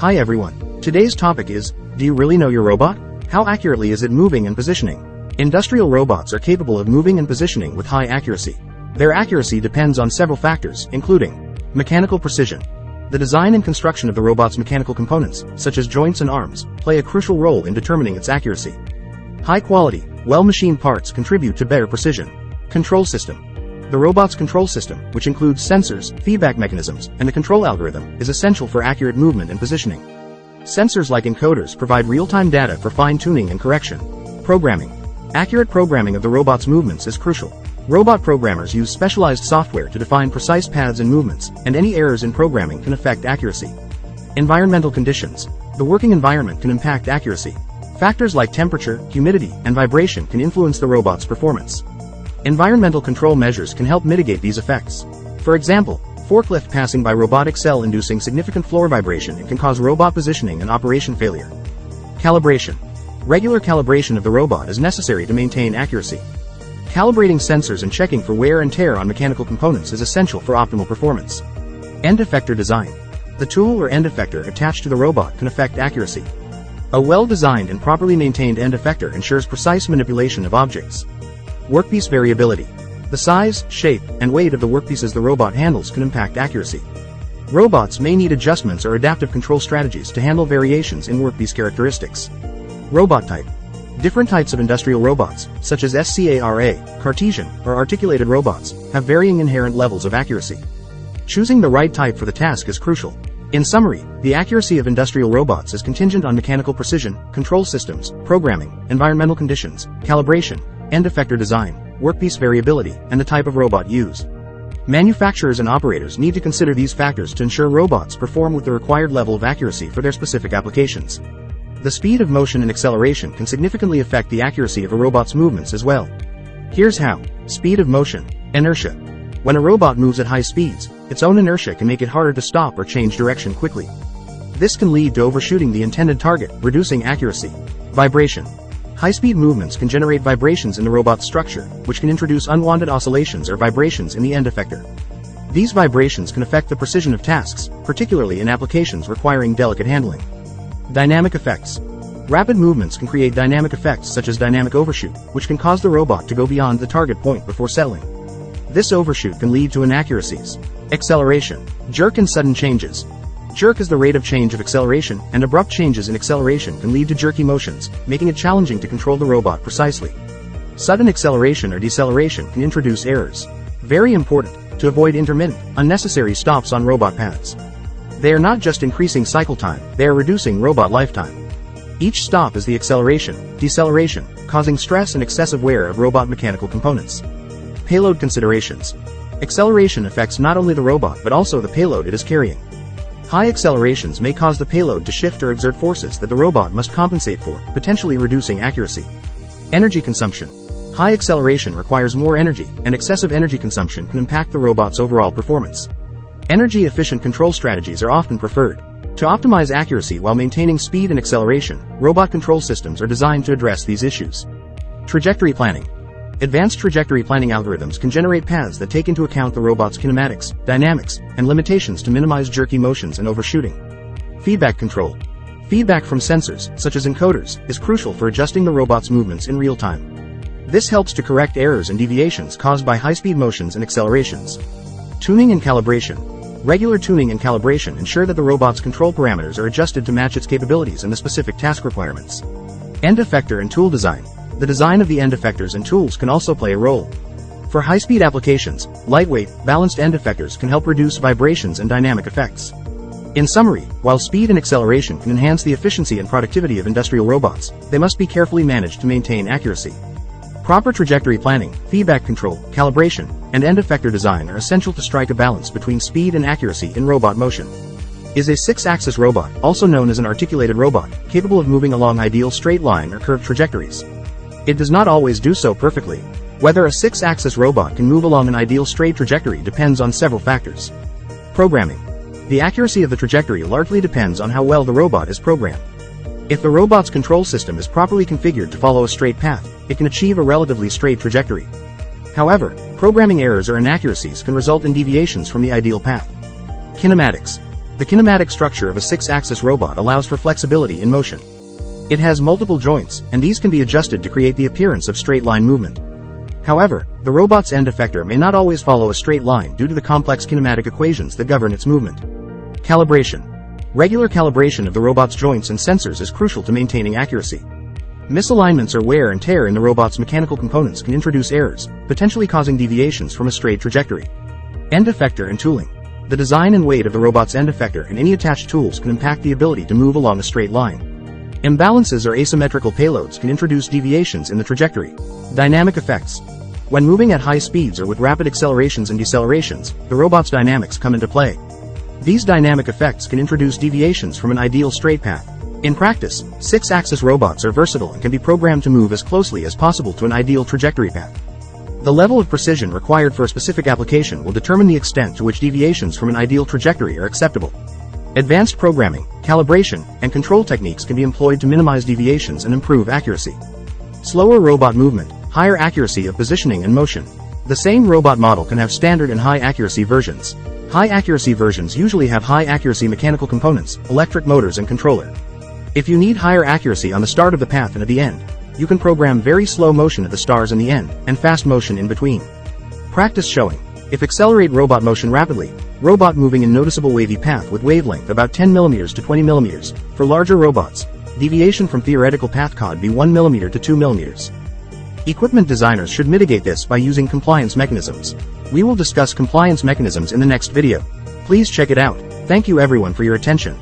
Hi everyone. Today's topic is, do you really know your robot? How accurately is it moving and positioning? Industrial robots are capable of moving and positioning with high accuracy. Their accuracy depends on several factors, including mechanical precision. The design and construction of the robot's mechanical components, such as joints and arms, play a crucial role in determining its accuracy. High quality, well-machined parts contribute to better precision. Control system. The robot's control system, which includes sensors, feedback mechanisms, and a control algorithm, is essential for accurate movement and positioning. Sensors like encoders provide real-time data for fine-tuning and correction. Programming. Accurate programming of the robot's movements is crucial. Robot programmers use specialized software to define precise paths and movements, and any errors in programming can affect accuracy. Environmental conditions. The working environment can impact accuracy. Factors like temperature, humidity, and vibration can influence the robot's performance. Environmental control measures can help mitigate these effects. For example, forklift passing by robotic cell inducing significant floor vibration and can cause robot positioning and operation failure. Calibration. Regular calibration of the robot is necessary to maintain accuracy. Calibrating sensors and checking for wear and tear on mechanical components is essential for optimal performance. End-Effector Design. The tool or end effector attached to the robot can affect accuracy. A well-designed and properly maintained end effector ensures precise manipulation of objects. Workpiece Variability. The size, shape, and weight of the workpieces the robot handles can impact accuracy. Robots may need adjustments or adaptive control strategies to handle variations in workpiece characteristics. Robot type. Different types of industrial robots, such as SCARA, Cartesian, or articulated robots, have varying inherent levels of accuracy. Choosing the right type for the task is crucial. In summary, the accuracy of industrial robots is contingent on mechanical precision, control systems, programming, environmental conditions, calibration, end-effector design, workpiece variability, and the type of robot used. Manufacturers and operators need to consider these factors to ensure robots perform with the required level of accuracy for their specific applications. The speed of motion and acceleration can significantly affect the accuracy of a robot's movements as well. Here's how. Speed of motion. Inertia. When a robot moves at high speeds, its own inertia can make it harder to stop or change direction quickly. This can lead to overshooting the intended target, reducing accuracy. Vibration. High-speed movements can generate vibrations in the robot's structure, which can introduce unwanted oscillations or vibrations in the end effector. These vibrations can affect the precision of tasks, particularly in applications requiring delicate handling. Dynamic effects. Rapid movements can create dynamic effects such as dynamic overshoot, which can cause the robot to go beyond the target point before settling. This overshoot can lead to inaccuracies. Acceleration. Jerk and sudden changes. Jerk is the rate of change of acceleration, and abrupt changes in acceleration can lead to jerky motions, making it challenging to control the robot precisely. Sudden acceleration or deceleration can introduce errors. Very important, to avoid intermittent, unnecessary stops on robot paths. They are not just increasing cycle time, they are reducing robot lifetime. Each stop is the acceleration, deceleration, causing stress and excessive wear of robot mechanical components. Payload considerations. Acceleration affects not only the robot but also the payload it is carrying. High accelerations may cause the payload to shift or exert forces that the robot must compensate for, potentially reducing accuracy. Energy consumption. High acceleration requires more energy, and excessive energy consumption can impact the robot's overall performance. Energy-efficient control strategies are often preferred. To optimize accuracy while maintaining speed and acceleration, robot control systems are designed to address these issues. Trajectory planning. Advanced trajectory planning algorithms can generate paths that take into account the robot's kinematics, dynamics, and limitations to minimize jerky motions and overshooting. Feedback control. Feedback from sensors, such as encoders, is crucial for adjusting the robot's movements in real time. This helps to correct errors and deviations caused by high-speed motions and accelerations. Tuning and calibration. Regular tuning and calibration ensure that the robot's control parameters are adjusted to match its capabilities and the specific task requirements. End effector and tool design. The design of the end effectors and tools can also play a role. For high-speed applications, lightweight, balanced end effectors can help reduce vibrations and dynamic effects. In summary, while speed and acceleration can enhance the efficiency and productivity of industrial robots, they must be carefully managed to maintain accuracy. Proper trajectory planning, feedback control, calibration, and end effector design are essential to strike a balance between speed and accuracy in robot motion. Is a 6-axis robot, also known as an articulated robot, capable of moving along ideal straight line or curved trajectories? It does not always do so perfectly. Whether a 6-axis robot can move along an ideal straight trajectory depends on several factors. Programming. The accuracy of the trajectory largely depends on how well the robot is programmed. If the robot's control system is properly configured to follow a straight path, it can achieve a relatively straight trajectory. However, programming errors or inaccuracies can result in deviations from the ideal path. Kinematics. The kinematic structure of a 6-axis robot allows for flexibility in motion. It has multiple joints, and these can be adjusted to create the appearance of straight-line movement. However, the robot's end effector may not always follow a straight line due to the complex kinematic equations that govern its movement. Calibration. Regular calibration of the robot's joints and sensors is crucial to maintaining accuracy. Misalignments or wear and tear in the robot's mechanical components can introduce errors, potentially causing deviations from a straight trajectory. End effector and tooling. The design and weight of the robot's end effector and any attached tools can impact the ability to move along a straight line. Imbalances or asymmetrical payloads can introduce deviations in the trajectory. Dynamic effects. When moving at high speeds or with rapid accelerations and decelerations, the robot's dynamics come into play. These dynamic effects can introduce deviations from an ideal straight path. In practice, 6-axis robots are versatile and can be programmed to move as closely as possible to an ideal trajectory path. The level of precision required for a specific application will determine the extent to which deviations from an ideal trajectory are acceptable. Advanced programming, calibration, and control techniques can be employed to minimize deviations and improve accuracy. Slower robot movement, higher accuracy of positioning and motion. The same robot model can have standard and high accuracy versions. High accuracy versions usually have high accuracy mechanical components, electric motors and controller. If you need higher accuracy on the start of the path and at the end, you can program very slow motion at the stars and the end, and fast motion in between. Practice showing. If accelerate robot motion rapidly, robot moving in noticeable wavy path with wavelength about 10 mm to 20 mm. For larger robots, deviation from theoretical path could be 1 mm to 2 mm. Equipment designers should mitigate this by using compliance mechanisms. We will discuss compliance mechanisms in the next video. Please check it out. Thank you everyone for your attention.